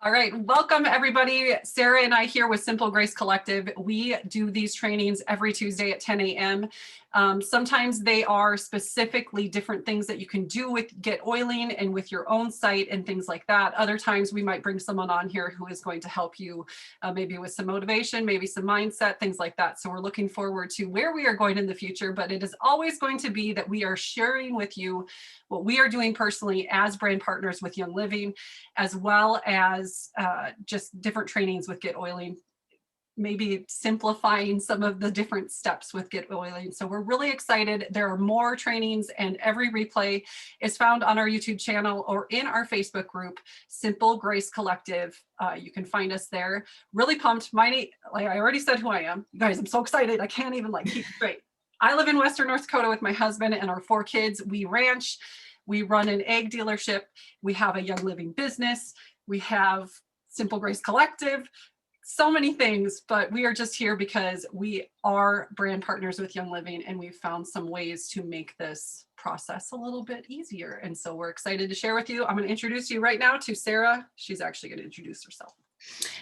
All right, welcome everybody. Sarah and I here with Simple Grace Collective. We do these trainings every Tuesday at 10 a.m. Sometimes they are specifically different things that you can do with GetOiling and with your own site and things like that. Other times we might bring someone on here who is going to help you maybe with some motivation, maybe some mindset, things like that. So we're looking forward to where we are going in the future, but it is always going to be that we are sharing with you what we are doing personally as brand partners with Young Living, as well as just different trainings with GetOiling, maybe simplifying some of the different steps with GetOiling. So we're really excited. There are more trainings, and every replay is found on our YouTube channel or in our Facebook group, Simple Grace Collective. You can find us there. Really pumped. Like I already said who I am. You guys, I'm so excited. I can't even keep straight. I live in Western North Dakota with my husband and our 4 kids. We ranch. We run an egg dealership. We have a Young Living business. We have Simple Grace Collective, so many things, but we are just here because we are brand partners with Young Living, and we've found some ways to make this process a little bit easier. And so we're excited to share with you. I'm going to introduce you right now to Sarah. She's actually going to introduce herself.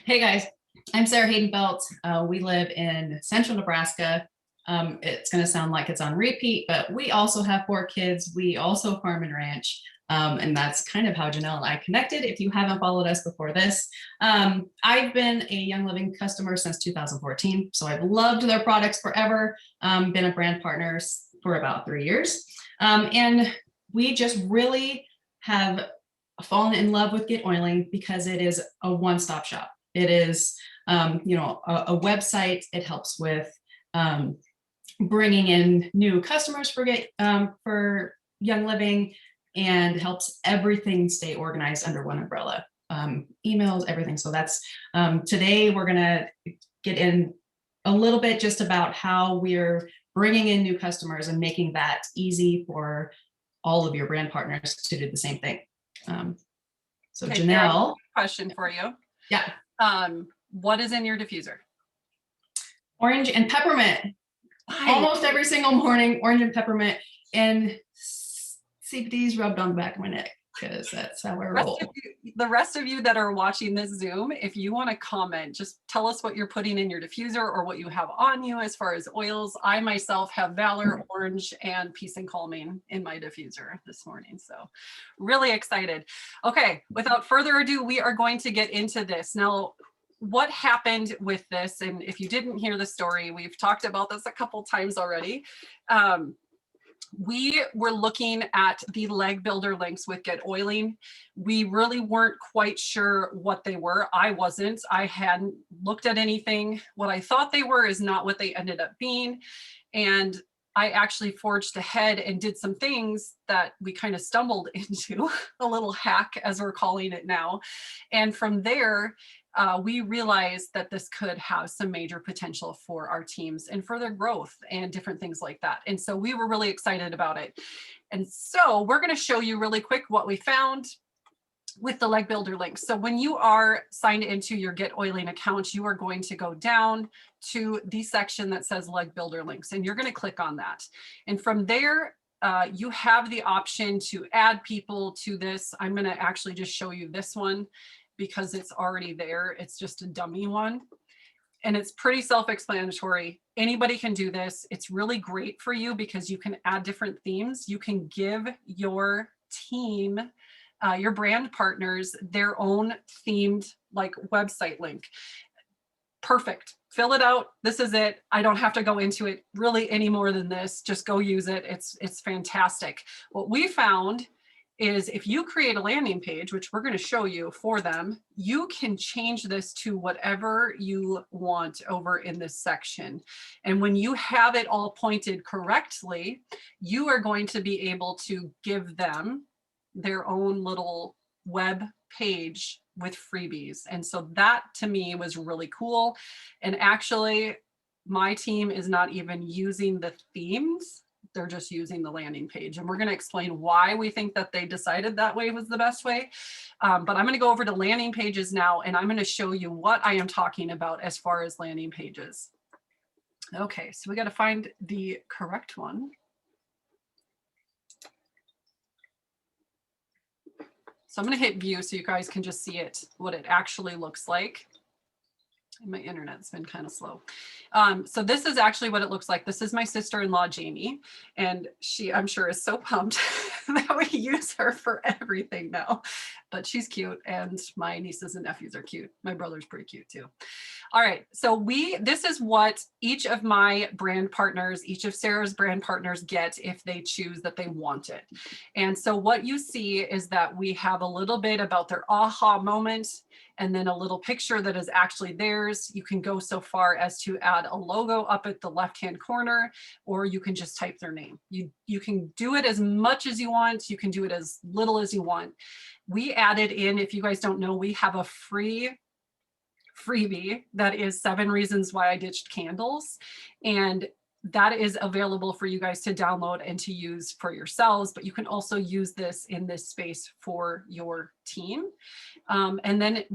Hey guys, I'm Sarah Hayden-Belt. We live in central Nebraska. It's going to sound like it's on repeat, but we also have 4 kids. We also farm and ranch. And that's kind of how Janelle and I connected. If you haven't followed us before this, I've been a Young Living customer since 2014. So I've loved their products forever, been a brand partner for about 3 years. And we just really have fallen in love with GetOiling because it is a one-stop shop. It is, a website. It helps with bringing in new customers for Young Living, and helps everything stay organized under one umbrella, emails, everything. So that's today we're gonna get in a little bit just about how we're bringing in new customers and making that easy for all of your brand partners to do the same thing. So okay, Janelle, question for you. Yeah. What is in your diffuser? Orange and peppermint. Almost every single morning, orange and peppermint, and CBD's rubbed on the back of my neck because that's how I roll. The rest of you that are watching this Zoom, if you want to comment, just tell us what you're putting in your diffuser or what you have on you as far as oils. I myself have Valor, Orange, and Peace and Calming in my diffuser this morning. So really excited. Okay, without further ado, we are going to get into this. Now, what happened with this, and if you didn't hear the story, we've talked about this a couple times already. We were looking at the leg builder links with GetOiling. We really weren't quite sure what they were. I wasn't. I hadn't looked at anything. What I thought they were is not what they ended up being. And I actually forged ahead and did some things that we kind of stumbled into, a little hack as we're calling it now. And from there, we realized that this could have some major potential for our teams and further growth and different things like that. And so we were really excited about it. And so we're going to show you really quick what we found with the leg builder links. So when you are signed into your GetOiling account, you are going to go down to the section that says leg builder links, and you're going to click on that. And from there, you have the option to add people to this. I'm going to actually just show you this one because it's already there. It's just a dummy one. And it's pretty self-explanatory. Anybody can do this. It's really great for you because you can add different themes. You can give your team, your brand partners, their own themed website link. Perfect. Fill it out. This is it. I don't have to go into it really any more than this. Just go use it. It's fantastic. What we found is if you create a landing page, which we're going to show you for them, you can change this to whatever you want over in this section. And when you have it all pointed correctly, you are going to be able to give them their own little web page with freebies. And so that to me was really cool. And actually, my team is not even using the themes. They're just using the landing page. And we're going to explain why we think that they decided that way was the best way. But I'm going to go over to landing pages now, and I'm going to show you what I am talking about as far as landing pages. Okay, so we got to find the correct one. So I'm going to hit view so you guys can just see it, what it actually looks like. My internet's been kind of slow. So this is actually what it looks like. This is my sister-in-law, Jamie, and she, I'm sure, is so pumped that we use her for everything now. But she's cute, and my nieces and nephews are cute. My brother's pretty cute too. All right, so this is what each of my brand partners, each of Sarah's brand partners get if they choose that they want it. And so what you see is that we have a little bit about their aha moment, and then a little picture that is actually theirs. You can go so far as to add a logo up at the left-hand corner, or you can just type their name. You can do it as much as you want. You can do it as little as you want. We added in, if you guys don't know, we have a freebie that is 7 reasons why I ditched candles. And that is available for you guys to download and to use for yourselves, but you can also use this in this space for your team. And then it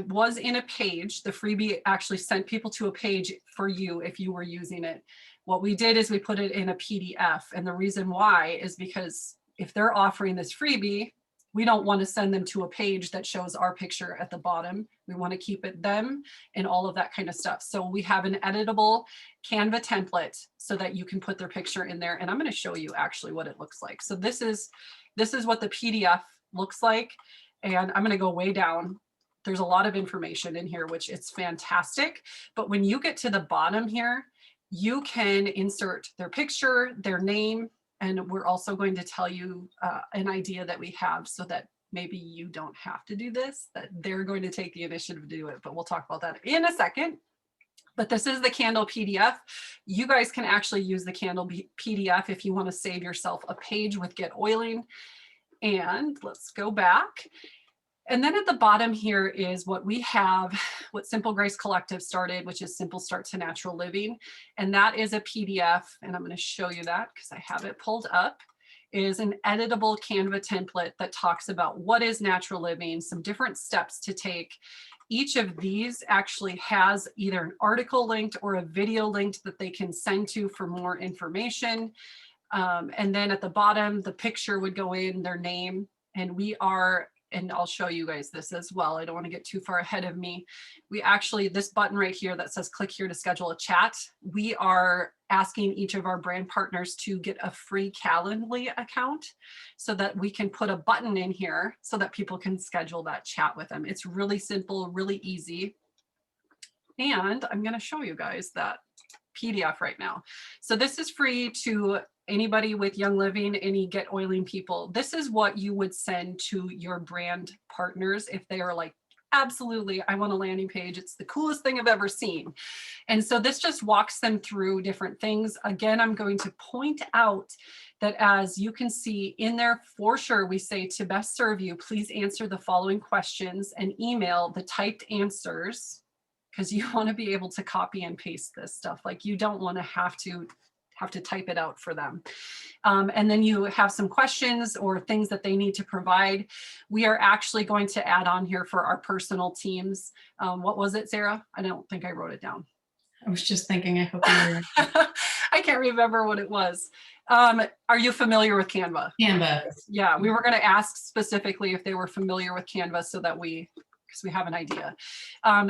was in a page. The freebie actually sent people to a page for you if you were using it. What we did is we put it in a PDF. And the reason why is because if they're offering this freebie, we don't want to send them to a page that shows our picture at the bottom. We want to keep it them and all of that kind of stuff. So we have an editable Canva template so that you can put their picture in there. And I'm going to show you actually what it looks like. So this is what the PDF looks like. And I'm going to go way down. There's a lot of information in here, which it's fantastic. But when you get to the bottom here, you can insert their picture, their name, and we're also going to tell you an idea that we have so that maybe you don't have to do this, that they're going to take the initiative to do it, but we'll talk about that in a second. But this is the Candle PDF. You guys can actually use the Candle PDF if you want to save yourself a page with GetOiling. And let's go back. And then at the bottom here is what we have, what Simple Grace Collective started, which is Simple Start to Natural Living. And that is a PDF, and I'm going to show you that because I have it pulled up, is an editable Canva template that talks about what is natural living, some different steps to take. Each of these actually has either an article linked or a video linked that they can send to for more information. And then at the bottom, the picture would go in, their name, and and I'll show you guys this as well. I don't want to get too far ahead of me. We actually, this button right here that says click here to schedule a chat, we are asking each of our brand partners to get a free Calendly account so that we can put a button in here so that people can schedule that chat with them. It's really simple, really easy. And I'm going to show you guys that PDF right now. So this is free to anybody with Young Living, any GetOiling people. This is what you would send to your brand partners if they are like, absolutely, I want a landing page. It's the coolest thing I've ever seen. And so this just walks them through different things. Again, I'm going to point out that as you can see in there, for sure, we say to best serve you, please answer the following questions and email the typed answers, because you want to be able to copy and paste this stuff. Like you don't want to have to type it out for them. And then you have some questions or things that they need to provide. We are actually going to add on here for our personal teams. What was it, Sarah? I don't think I wrote it down. I was just thinking, I hope you were. I can't remember what it was. Are you familiar with Canva? Canva. Yeah, we were going to ask specifically if they were familiar with Canva so that because we have an idea.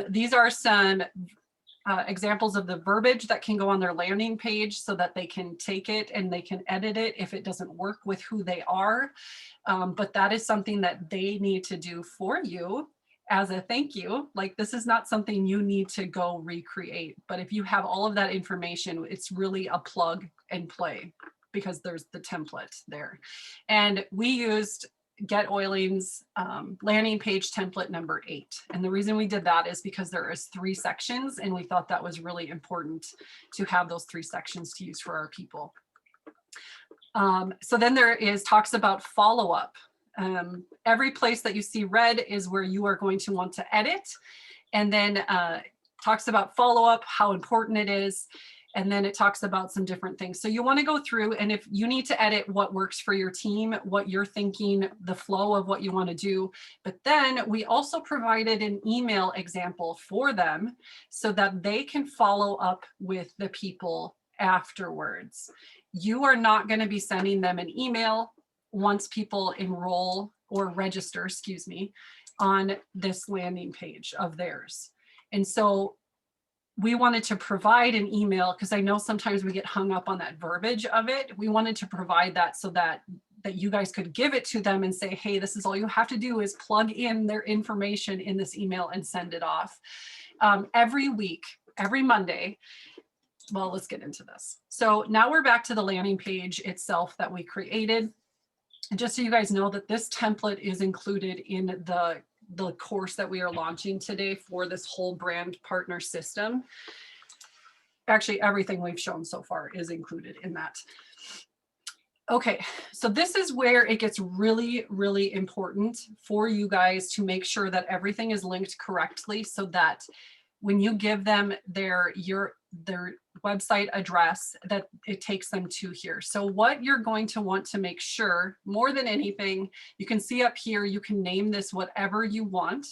These are some examples of the verbiage that can go on their landing page so that they can take it and they can edit it if it doesn't work with who they are. But that is something that they need to do for you as a thank you. Like this is not something you need to go recreate, but if you have all of that information, it's really a plug and play because there's the template there. And we used GetOiling's landing page template number 8. And the reason we did that is because there is 3 sections and we thought that was really important to have those 3 sections to use for our people. So then there talks about follow-up. Every place that you see red is where you are going to want to edit. And then talks about follow-up, how important it is. And then it talks about some different things. So you want to go through, and if you need to edit what works for your team, what you're thinking, the flow of what you want to do. But then we also provided an email example for them so that they can follow up with the people afterwards. You are not going to be sending them an email once people enroll or register, excuse me, on this landing page of theirs. And so we wanted to provide an email, because I know sometimes we get hung up on that verbiage of it. We wanted to provide that so that you guys could give it to them and say, hey, this is all you have to do is plug in their information in this email and send it off. Every week, every Monday. Well, let's get into this. So now we're back to the landing page itself that we created. And just so you guys know that this template is included in the course that we are launching today for this whole brand partner system. Actually, everything we've shown so far is included in that. Okay, so this is where it gets really, really important for you guys to make sure that everything is linked correctly, so that when you give them their website address, that it takes them to here. So what you're going to want to make sure, more than anything, you can see up here, you can name this whatever you want,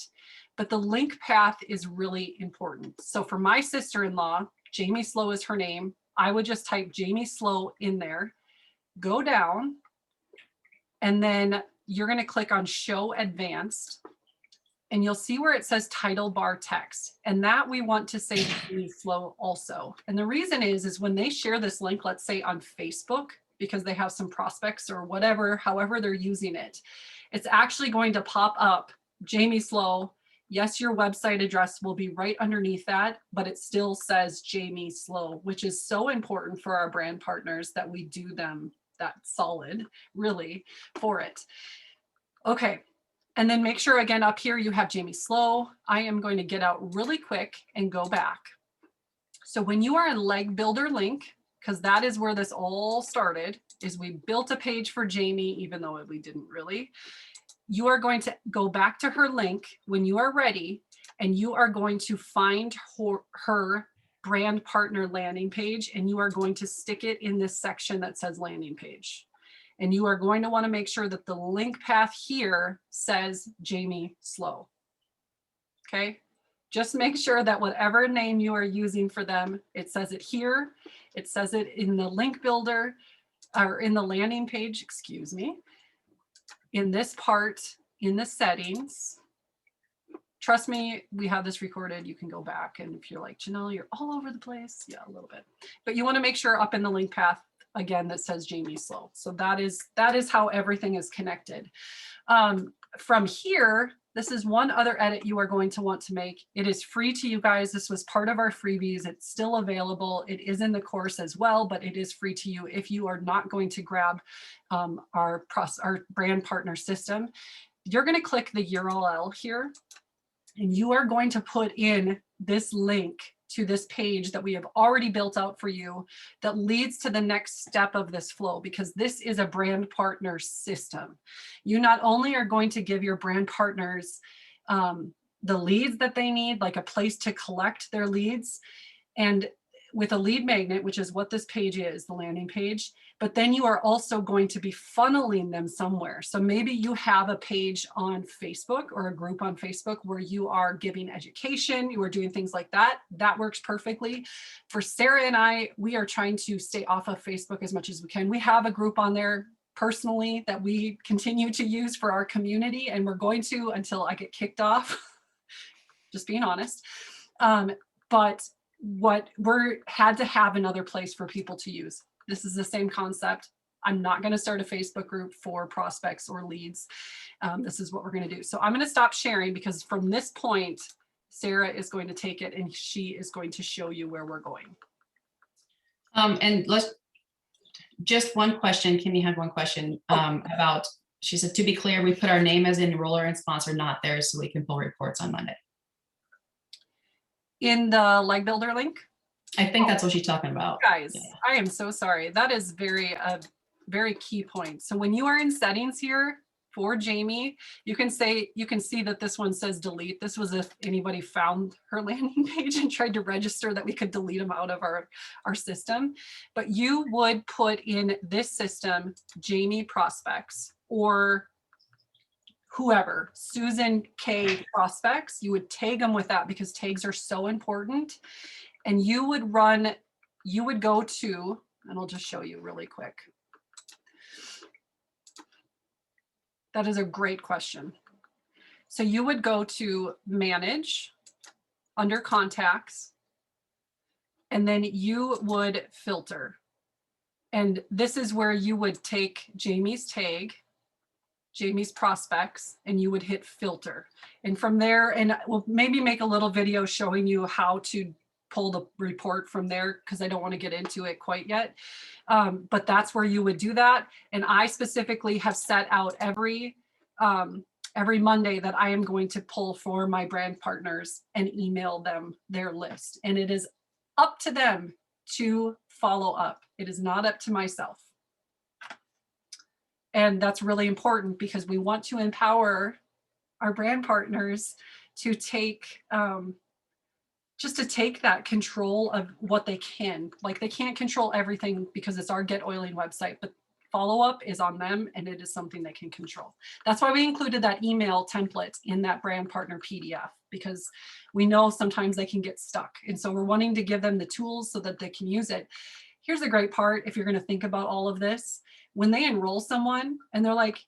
but the link path is really important. So for my sister-in-law, Jamie Slow is her name. I would just type Jamie Slow in there, go down, and then you're going to click on Show Advanced. And you'll see where it says title bar text, and that we want to say Jamie Slow also. And the reason is when they share this link, let's say on Facebook, because they have some prospects or whatever, however they're using it, it's actually going to pop up Jamie Slow. Yes, your website address will be right underneath that, but it still says Jamie Slow, which is so important for our brand partners that we do them that solid, really, for it. Okay. And then make sure again up here you have Jamie Slow. I am going to get out really quick and go back. So when you are in Leg Builder link, because that is where this all started, is we built a page for Jamie, even though we didn't really. You are going to go back to her link when you are ready, and you are going to find her brand partner landing page, and you are going to stick it in this section that says landing page. And you are going to want to make sure that the link path here says Jamie Slow. Okay, just make sure that whatever name you are using for them, it says it here, it says it in the link builder, or in the landing page, excuse me, in this part, in the settings. Trust me, we have this recorded. You can go back, and if you're like, Janelle, you're all over the place. Yeah, a little bit. But you want to make sure up in the link path, again, that says Jamie Slow. So that is how everything is connected. From here, this is one other edit you are going to want to make. It is free to you guys. This was part of our freebies. It's still available. It is in the course as well, but it is free to you if you are not going to grab our brand partner system. You're going to click the URL here, and you are going to put in this link to this page that we have already built out for you that leads to the next step of this flow, because this is a brand partner system. You not only are going to give your brand partners the leads that they need, like a place to collect their leads, and with a lead magnet, which is what this page is, the landing page, but then you are also going to be funneling them somewhere. So maybe you have a page on Facebook or a group on Facebook where you are giving education, you are doing things like that. That works perfectly. For Sarah and I, we are trying to stay off of Facebook as much as we can. We have a group on there personally that we continue to use for our community, and we're going to until I get kicked off, just being honest. But what we're had to have another place for people to use. This is the same concept. I'm not going to start a Facebook group for prospects or leads. This is what we're going to do. So I'm going to stop sharing, because from this point, Sarah is going to take it and she is going to show you where we're going. And just one question. Kimmy had one question about, she said, to be clear, we put our name as enroller and sponsor, not theirs, so we can pull reports on Monday. In the Leg Builder link? I think that's what she's talking about. Guys, yeah. I am so sorry. That is very key point. So when you are in settings here for Jamie, you can see that this one says delete. This was if anybody found her landing page and tried to register that we could delete them out of our system. But you would put in this system, Jamie prospects, or whoever, Susan K prospects, you would tag them with that, because tags are so important. And you would go to, and I'll just show you really quick. That is a great question. So you would go to manage under contacts, and then you would filter. And this is where you would take Jamie's tag, Jamie's prospects, and you would hit filter. And from there, and we'll maybe make a little video showing you how to pull the report from there, because I don't want to get into it quite yet. But that's where you would do that. And I specifically have set out every Monday that I am going to pull for my brand partners and email them their list. And it is up to them to follow up. It is not up to myself. And that's really important because we want to empower our brand partners to take, just to take that control of what they can. Like, they can't control everything because it's our GetOiling website, but follow-up is on them, and it is something they can control. That's why we included that email template in that brand partner PDF, because we know sometimes they can get stuck. And so we're wanting to give them the tools so that they can use it. Here's the great part, if you're going to think about all of this, when they enroll someone and they're like,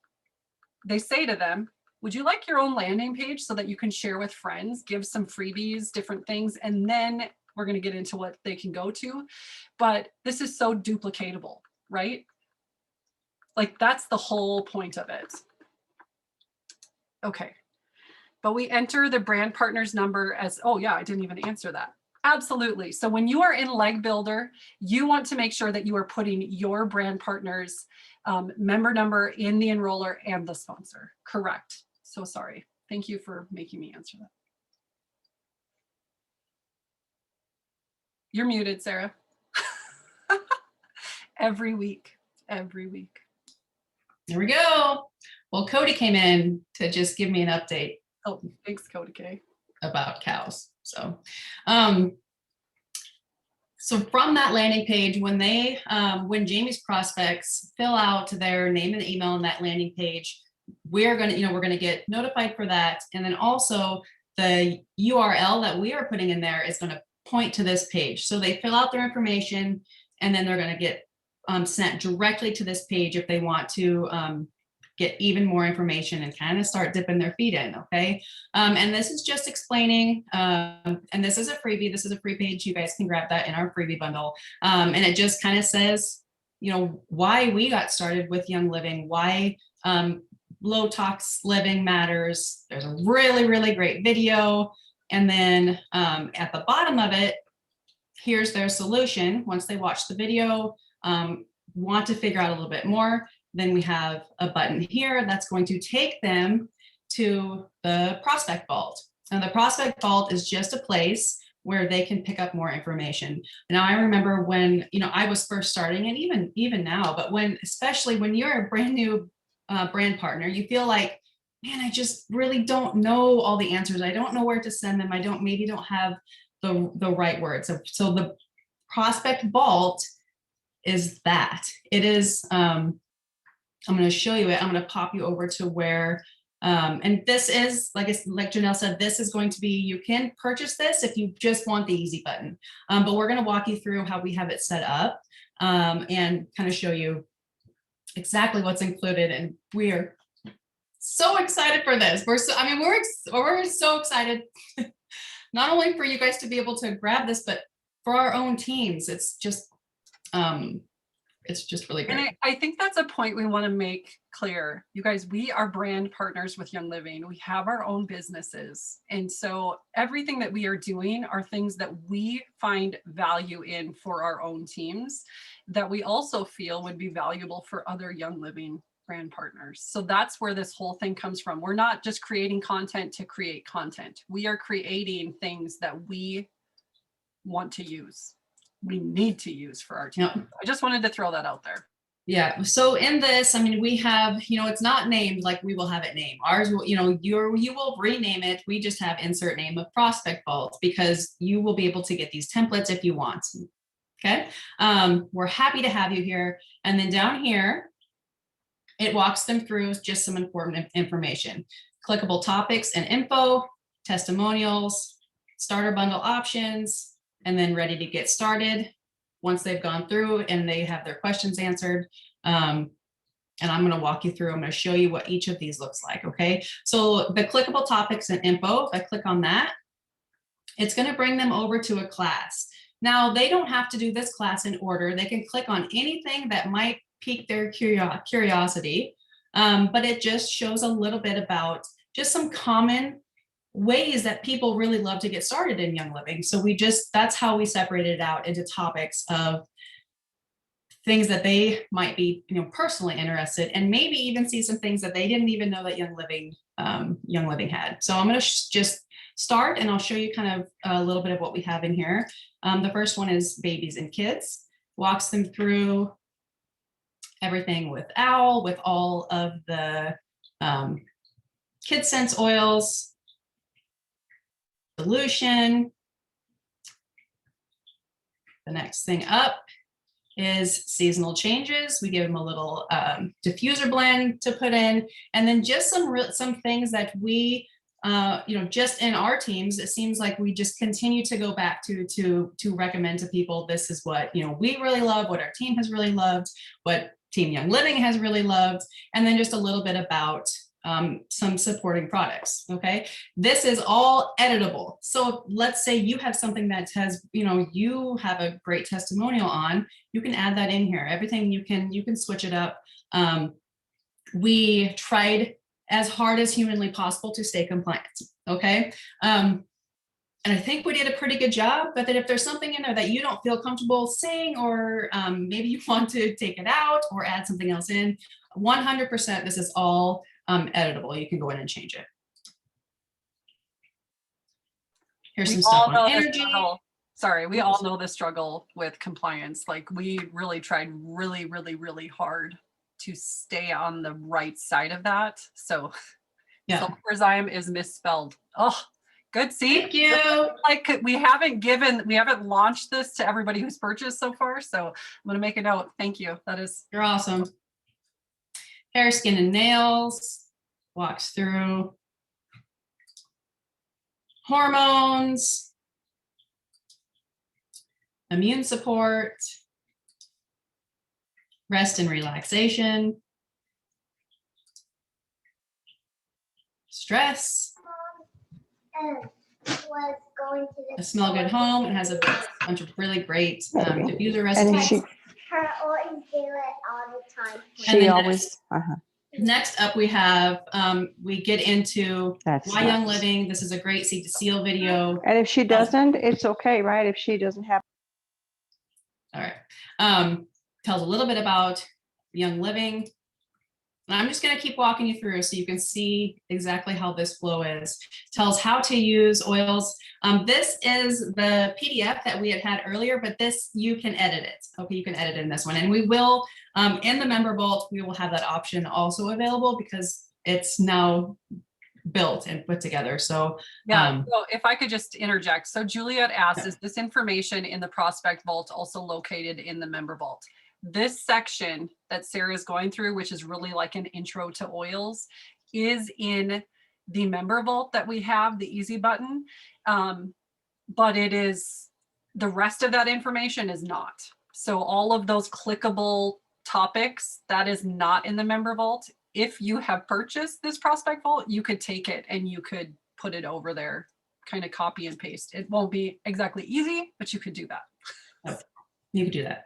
they say to them, would you like your own landing page so that you can share with friends, give some freebies, different things, and then we're going to get into what they can go to. But this is so duplicatable, right? Like, that's the whole point of it. Okay. But we enter the brand partner's number as, oh yeah, I didn't even answer that. Absolutely. So when you are in Leg Builder, you want to make sure that you are putting your brand partner's member number in the enroller and the sponsor. Correct. So sorry. Thank you for making me answer that. You're muted, Sarah. Every week. There we go. Well, Cody came in to just give me an update. Oh, thanks, Cody K. About cows. So, so from that landing page, when they, when Jamie's prospects fill out their name and email on that landing page, we're going to, we're going to get notified for that. And then also the URL that we are putting in there is going to point to this page. So they fill out their information, and then they're going to get sent directly to this page if they want to get even more information and kind of start dipping their feet in. Okay. And this is just explaining, and this is a freebie. This is a free page. You guys can grab that in our freebie bundle. And it just kind of says, why we got started with Young Living, why low tox living matters. There's a really, really great video. And then at the bottom of it, here's their solution. Once they watch the video, want to figure out a little bit more, then we have a button here that's going to take them to the prospect vault. And the prospect vault is just a place where they can pick up more information. Now, I remember when, I was first starting, and even now, but especially when you're a brand new brand partner, you feel like, man, I just really don't know all the answers. I don't know where to send them. I maybe don't have the right words. So the prospect vault is that. It is, I'm going to show you it. I'm going to pop you over to where, and this is, like Janelle said, this is going to be, you can purchase this if you just want the easy button. But we're going to walk you through how we have it set up, and kind of show you exactly what's included. And we are so excited for this. We're so excited, not only for you guys to be able to grab this, but for our own teams. It's just really great. And I think that's a point we want to make clear. You guys, we are brand partners with Young Living. We have our own businesses. And so everything that we are doing are things that we find value in for our own teams, that we also feel would be valuable for other Young Living brand partners. So that's where this whole thing comes from. We're not just creating content to create content. We are creating things that we want to use. We need to use for our team. Yep. I just wanted to throw that out there. Yeah. So in this, we have, it's not named like we will have it named. Ours will, you will rename it. We just have insert name of prospect vault, because you will be able to get these templates if you want. Okay. We're happy to have you here. And then down here, it walks them through just some important information, clickable topics and info, testimonials, starter bundle options, and then ready to get started. Once they've gone through and they have their questions answered, And I'm going to walk you through, I'm going to show you what each of these looks like, okay? So the clickable topics and info, if I click on that, it's going to bring them over to a class. Now, they don't have to do this class in order. They can click on anything that might pique their curiosity, but it just shows a little bit about just some common ways that people really love to get started in Young Living. So that's how we separated it out into topics of things that they might be, personally interested, and maybe even see some things that they didn't even know that Young Living had. So I'm going to just start, and I'll show you kind of a little bit of what we have in here. The first one is babies and kids, walks them through everything with OWL, with all of the Kid Sense oils, solution. The next thing up is seasonal changes. We give them a little diffuser blend to put in, and then just some things that we, just in our teams, it seems like we just continue to go back to recommend to people. This is what we really love, what our team has really loved, what Team Young Living has really loved, and then just a little bit about some supporting products. Okay, this is all editable. So let's say you have something that has, you have a great testimonial on, you can add that in here. Everything you can switch it up. We tried as hard as humanly possible to stay compliant. Okay. And I think we did a pretty good job, but then if there's something in there that you don't feel comfortable saying, or maybe you want to take it out or add something else in, 100%, this is all editable. You can go in and change it. Here's some stuff on energy. Sorry, we all know the struggle with compliance. Like, we really tried really, really, really hard to stay on the right side of that. So yeah, sulfurzyme is misspelled. Oh, good. See, thank you. Like, we haven't launched this to everybody who's purchased so far. So I'm going to make a note. Thank you. You're awesome. Hair, skin, and nails, walks through hormones, immune support, rest and relaxation, stress, a smell good home. It has a bunch of really great diffuser recipes. Her always do it all the time. She always. Next up, we have, we get into That's Why Young Living. This is a great Seed to Seal video. And if she doesn't, it's okay, right? If she doesn't have. All right. Tells a little bit about Young Living. And I'm just going to keep walking you through so you can see exactly how this flow is. Tells how to use oils. This is the PDF that we had earlier, but this, you can edit it. Okay, you can edit it in this one. And we will, in the member vault, we will have that option also available because it's now built and put together. So yeah, so if I could just interject. So Juliet asked, is this information in the prospect vault also located in the member vault? This section that Sarah is going through, which is really like an intro to oils, is in the member vault that we have, the easy button. But it is, the rest of that information is not. So all of those clickable topics, that is not in the member vault. If you have purchased this prospect vault, you could take it and you could put it over there, kind of copy and paste. It won't be exactly easy, but you could do that. Oh, you could do that.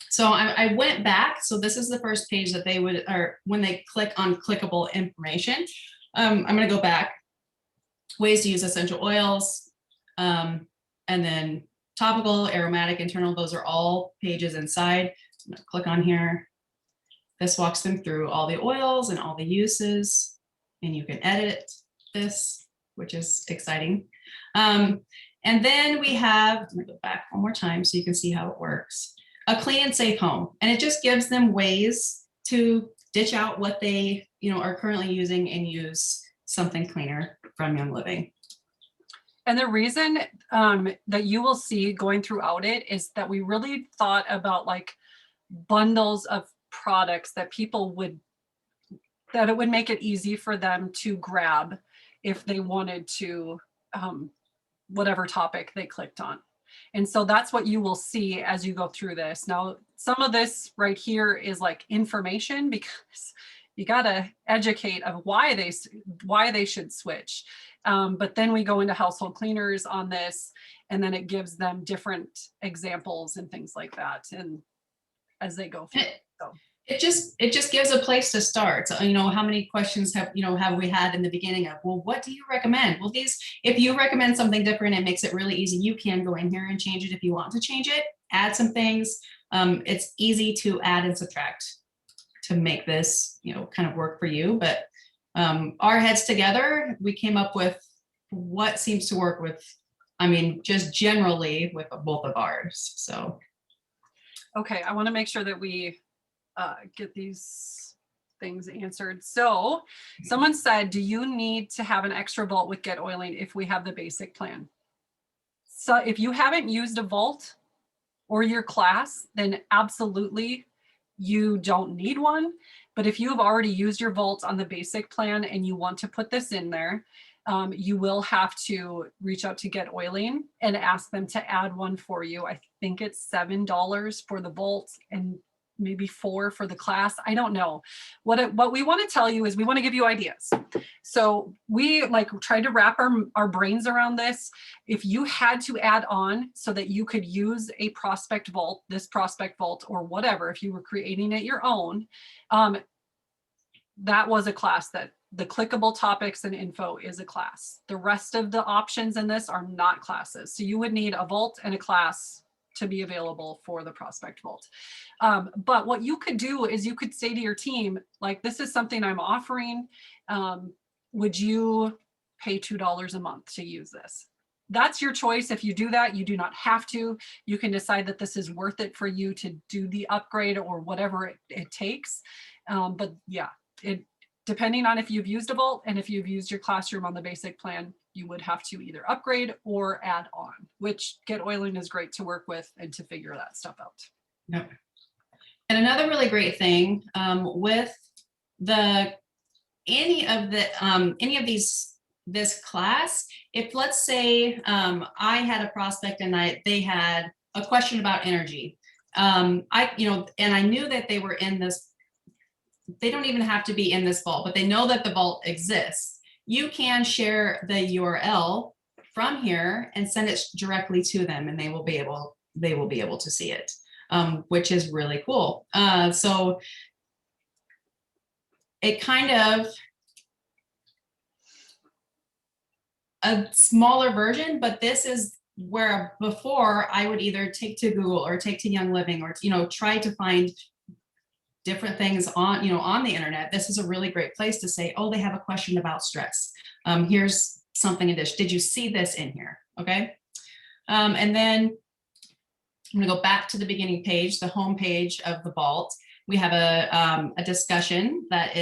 So I went back. So this is the first page that they would, or when they click on clickable information, I'm going to go back. Ways to use essential oils, and then topical, aromatic, internal. Those are all pages inside. I'm going to click on here. This walks them through all the oils and all the uses, and you can edit this, which is exciting. And then we have, I'm going to go back one more time so you can see how it works. A clean and safe home. And it just gives them ways to ditch out what they, are currently using and use something cleaner from Young Living. And the reason that you will see going throughout it is that we really thought about like bundles of products that people would, that it would make it easy for them to grab if they wanted to, whatever topic they clicked on. And so that's what you will see as you go through this. Now, some of this right here is like information, because you got to educate of why they should switch. But then we go into household cleaners on this, and then it gives them different examples and things like that. And as they go through. So. It just gives a place to start. So, you know, how many questions have we had in the beginning of, well, what do you recommend? Well, if you recommend something different, it makes it really easy. You can go in here and change it if you want to change it, add some things. It's easy to add and subtract to make this, you know, kind of work for you. But our heads together, we came up with what seems to work with, I mean, just generally with both of ours. So. Okay, I want to make sure that we get these things answered. So someone said, do you need to have an extra vault with GetOiling if we have the basic plan? So if you haven't used a vault or your class, then absolutely you don't need one. But if you have already used your vault on the basic plan and you want to put this in there, you will have to reach out to GetOiling and ask them to add one for you. I think it's $7 for the vault and maybe $4 for the class. I don't know. What we want to tell you is we want to give you ideas. So we like try to wrap our brains around this. If you had to add on so that you could use a prospect vault, this prospect vault or whatever, if you were creating it your own, that was a class. That the clickable topics and info is a class. The rest of the options in this are not classes. So you would need a vault and a class to be available for the prospect vault. But what you could do is you could say to your team, like, this is something I'm offering. Would you pay $2 a month to use this? That's your choice. If you do that, you do not have to. You can decide that this is worth it for you to do the upgrade or whatever it takes. But yeah, depending on if you've used a vault and if you've used your classroom on the basic plan, you would have to either upgrade or add on, which GetOiling is great to work with and to figure that stuff out. Yep. And another really great thing with any of this class, if let's say I had a prospect and they had a question about energy, and I knew that they were in this. They don't even have to be in this vault, but they know that the vault exists. You can share the URL from here and send it directly to them, and they will be able to see it, which is really cool. So it kind of a smaller version, but this is where before I would either take to Google or take to Young Living or try to find different things on the internet. This is a really great place to say, oh, they have a question about stress. Here's something additional. Did you see this in here? Okay. And then I'm gonna go back to the beginning page, the home page of the vault. We have a discussion that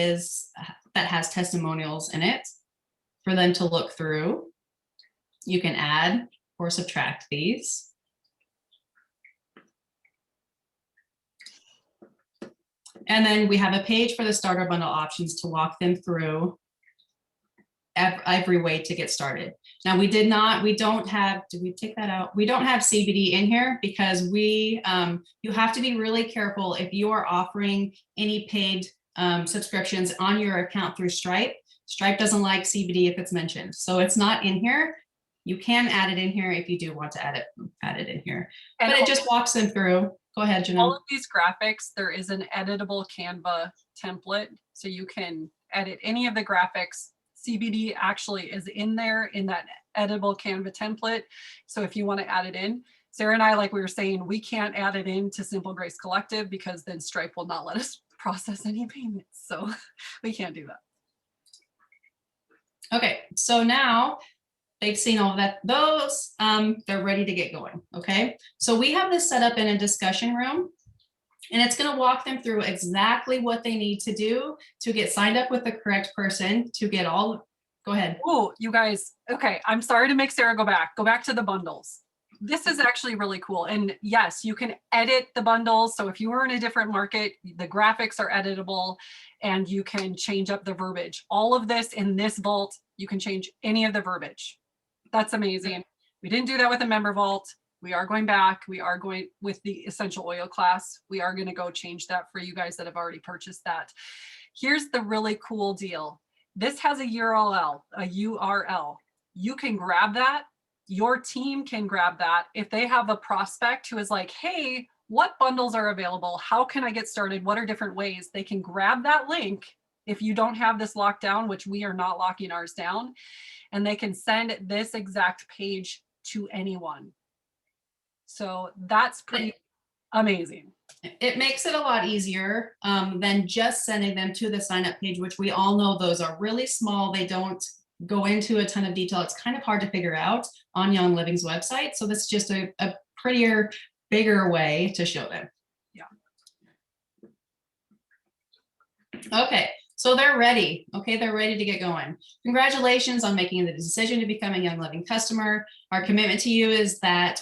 has testimonials in it for them to look through. You can add or subtract these. And then we have a page for the starter bundle options to walk them through every way to get started. Now we don't have, did we take that out? We don't have CBD in here because you have to be really careful if you are offering any paid subscriptions on your account through Stripe. Stripe doesn't like CBD if it's mentioned. So it's not in here. You can add it in here if you do want to add it in here. But it just walks them through. Go ahead, Janelle. All of these graphics, there is an editable Canva template. So you can edit any of the graphics. CBD actually is in there in that editable Canva template. So if you want to add it in, Sarah and I, like we were saying, we can't add it into Simple Grace Collective because then Stripe will not let us process any payments. So we can't do that. Okay, so now they've seen all of that. Those, they're ready to get going, okay? So we have this set up in a discussion room, and it's gonna walk them through exactly what they need to do to get signed up with the correct person, to get all, go ahead. Oh, you guys, okay, I'm sorry to make Sarah go back to the bundles. This is actually really cool. And yes, you can edit the bundles. So if you were in a different market, the graphics are editable and you can change up the verbiage. All of this in this vault, you can change any of the verbiage. That's amazing. We didn't do that with a member vault. We are going back. We are going with the essential oil class. We are going to go change that for you guys that have already purchased that. Here's the really cool deal. This has a URL, a URL. You can grab that. Your team can grab that. If they have a prospect who is like, hey, what bundles are available? How can I get started? What are different ways? They can grab that link if you don't have this locked down, which we are not locking ours down, and they can send this exact page to anyone. So that's pretty amazing. It makes it a lot easier than just sending them to the sign up page, which we all know those are really small. They don't go into a ton of detail. It's kind of hard to figure out on Young Living's website. So this is just a prettier, bigger way to show them. Yeah. Okay. So they're ready. Okay, they're ready to get going. Congratulations on making the decision to become a Young Living customer. Our commitment to you is that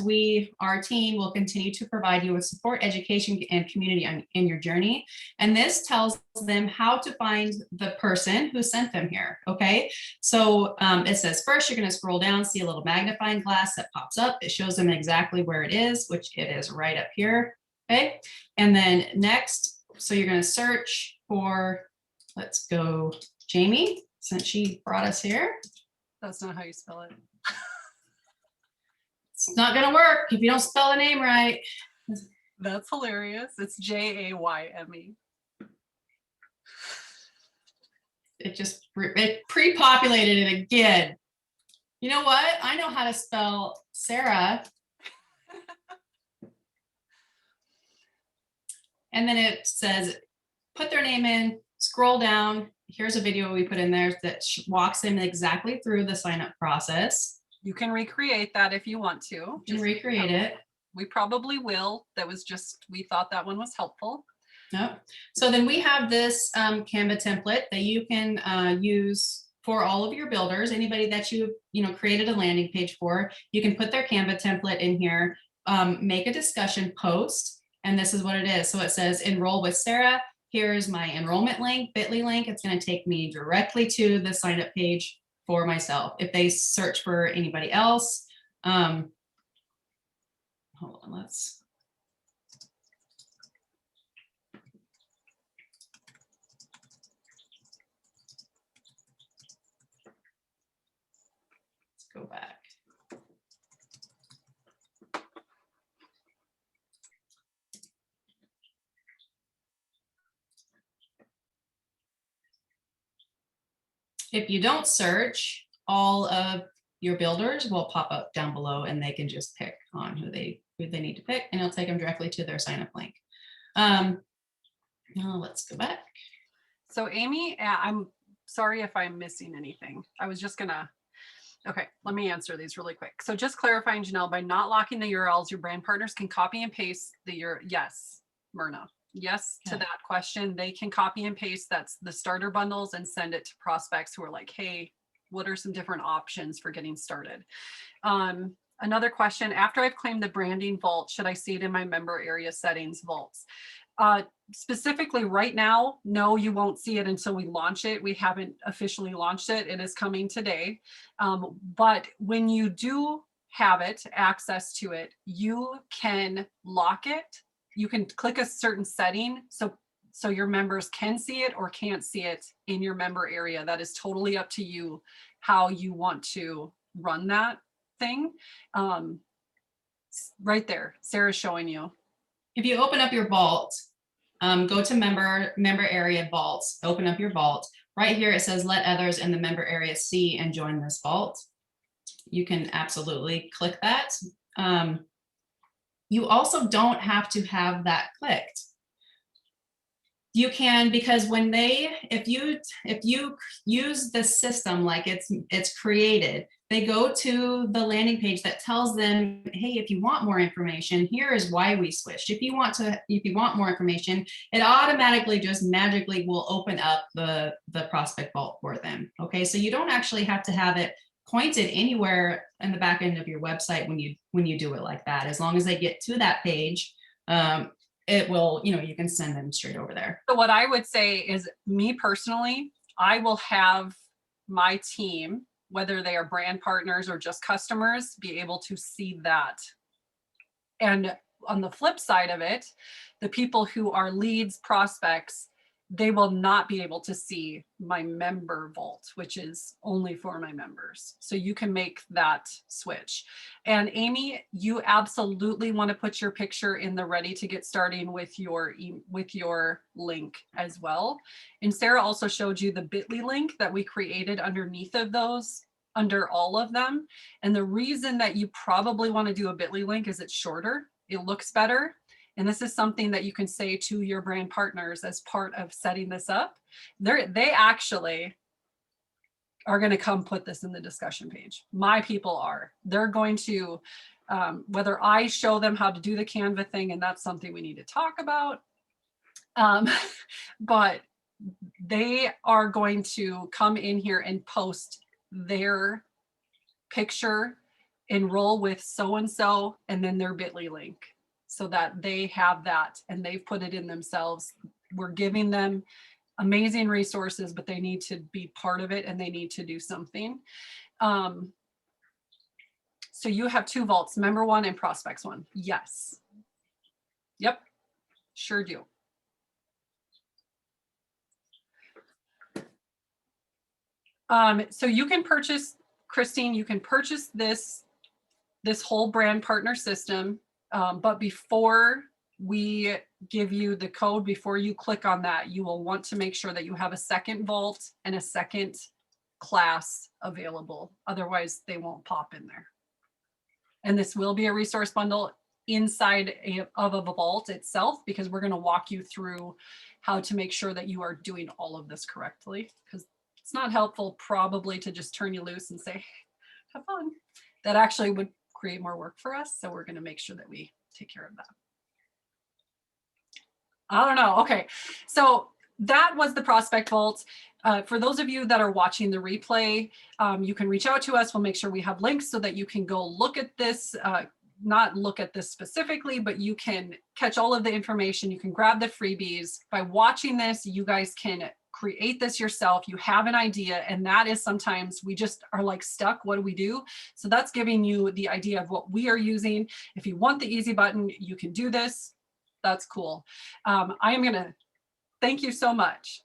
our team, will continue to provide you with support, education, and community in your journey. And this tells them how to find the person who sent them here. Okay, so it says first, you're going to scroll down, see a little magnifying glass that pops up. It shows them exactly where it is, which it is right up here. Okay, and then next, so you're going to search for, let's go, Jamie, since she brought us here. That's not how you spell it. It's not gonna work if you don't spell the name right. That's hilarious. It's Jayme. It pre-populated it again. You know what? I know how to spell Sarah. And then it says, put their name in, scroll down. Here's a video we put in there that walks them exactly through the sign up process. You can recreate that if you want to. You can recreate it. We probably will. That was just, we thought that one was helpful. Yep. So then we have this Canva template that you can use for all of your builders. Anybody that you created a landing page for, you can put their Canva template in here, make a discussion post, and this is what it is. So it says enroll with Sarah. Here's my enrollment link, bit.ly link. It's going to take me directly to the sign up page for myself. If they search for anybody else, hold on, let's go back. If you don't search, all of your builders will pop up down below and they can just pick on who they need to pick, and it'll take them directly to their sign up link. Now let's go back. So Amy, I'm sorry if I'm missing anything. I was just gonna, okay, let me answer these really quick. So just clarifying, Janelle, by not locking the URLs, your brand partners can copy and paste yes, Myrna. Yes, to that question. They can copy and paste that's the starter bundles and send it to prospects who are like, hey, what are some different options for getting started? Another question, after I've claimed the branding vault, should I see it in my member area settings vaults? Specifically right now, no, you won't see it until we launch it. We haven't officially launched it. It is coming today. But when you do have it, access to it, you can lock it. You can click a certain setting so your members can see it or can't see it in your member area. That is totally up to you how you want to run that thing. Right there, Sarah's showing you. If you open up your vault, go to member area vaults, open up your vault. Right here it says let others in the member area see and join this vault. You can absolutely click that. You also don't have to have that clicked. You can, because when if you use the system like it's created, they go to the landing page that tells them, hey, if you want more information, here is why we switched. If you want more information, it automatically just magically will open up the prospect vault for them. Okay, so you don't actually have to have it pointed anywhere in the back end of your website when you do it like that. As long as they get to that page, it will, you can send them straight over there. So what I would say is, me personally, I will have my team, whether they are brand partners or just customers, be able to see that And on the flip side of it, the people who are leads, prospects, they will not be able to see my member vault, which is only for my members. So you can make that switch. And Amy, you absolutely want to put your picture in the ready to get starting with your link as well. And Sarah also showed you the bit.ly link that we created underneath of those, under all of them. And the reason that you probably want to do a bit.ly link is it's shorter, it looks better. And this is something that you can say to your brand partners as part of setting this up. They actually are going to come put this in the discussion page. My people are. They're going to, whether I show them how to do the Canva thing, and that's something we need to talk about, but they are going to come in here and post their picture, enroll with so-and-so, and then their bit.ly link, so that they have that and they've put it in themselves. We're giving them amazing resources, but they need to be part of it and they need to do something. So you have 2 vaults, member 1 and prospects 1. Yes. Yep, sure do. So you can purchase, Christine, you can purchase this whole brand partner system. But before we give you the code, before you click on that, you will want to make sure that you have a second vault and a second class available. Otherwise, they won't pop in there. And this will be a resource bundle inside of a vault itself, because we're going to walk you through how to make sure that you are doing all of this correctly, because it's not helpful probably to just turn you loose and say, have fun. That actually would create more work for us. So we're going to make sure that we take care of that. I don't know. Okay. So that was the prospect vault. For those of you that are watching the replay, you can reach out to us. We'll make sure we have links so that you can go look at this, not look at this specifically, but you can catch all of the information. You can grab the freebies. By watching this, you guys can create this yourself. You have an idea, and that is sometimes we just are like stuck. What do we do? So that's giving you the idea of what we are using. If you want the easy button, you can do this. That's cool. I am going to thank you so much